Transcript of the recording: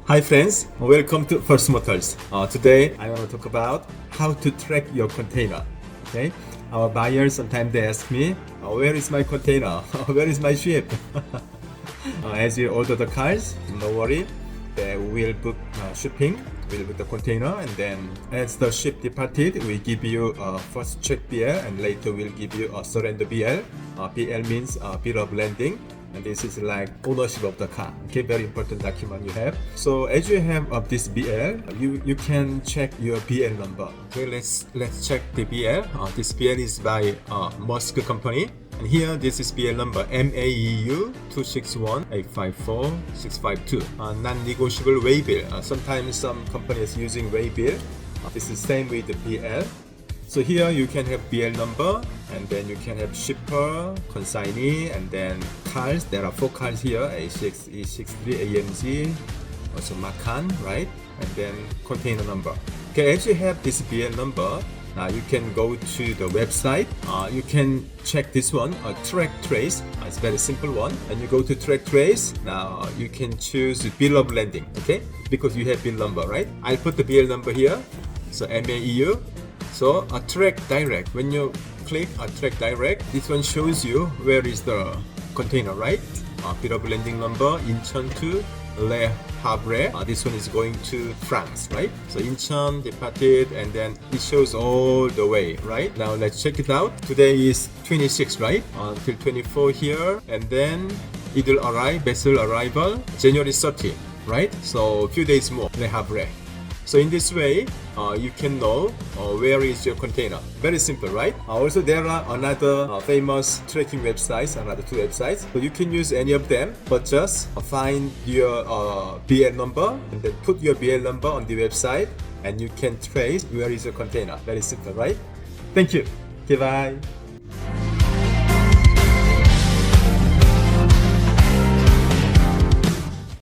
Hi friends, welcome to First Motors. Today I want to talk about how to track your container. Okay, our buyers sometimes they ask me, where is my container? Where is my ship? As you order the cars, no worry, they will book shipping, will book the container, and then as the ship departed, we give you first check BL, and later we'll give you a surrender BL. BL means bill of landing. And this is like ownership of the car. Okay, very important document you have. So as you have of this BL, you can check your BL number. Okay, let's check the BL. This BL is by Musk company. And here this is BL number MAEU 261854652. Non-negotiable way bill. Sometimes some companies using way bill. This is same with the BL. So here you can have BL number, and then you can have shipper, consignee, and then cars. There are 4 cars here, A6, E63, AMG, also Macan, right? And then container number. Okay, as you have this BL number, now you can go to the website. You can check this one, track trace. It's a very simple one. And you go to track trace. Now you can choose bill of landing, okay? Because you have bill number, right? I'll put the BL number here. So MAEU. So a track direct, when you click a track direct, this one shows you where is the container, right? Bill of landing number, Incheon to Le Havre. This one is going to France, right? So Incheon departed, and then it shows all the way, right? Now let's check it out. Today is 26, right? Until 24 here, and then it will arrive, vessel arrival, January 30, right? So a few days more, Le Havre. So in this way, you can know where is your container. Very simple, right? Also, there are another famous tracking websites, another 2 websites. So you can use any of them, but just find your BL number and then put your BL number on the website, and you can trace where is your container. Very simple, right? Thank you. Okay, bye.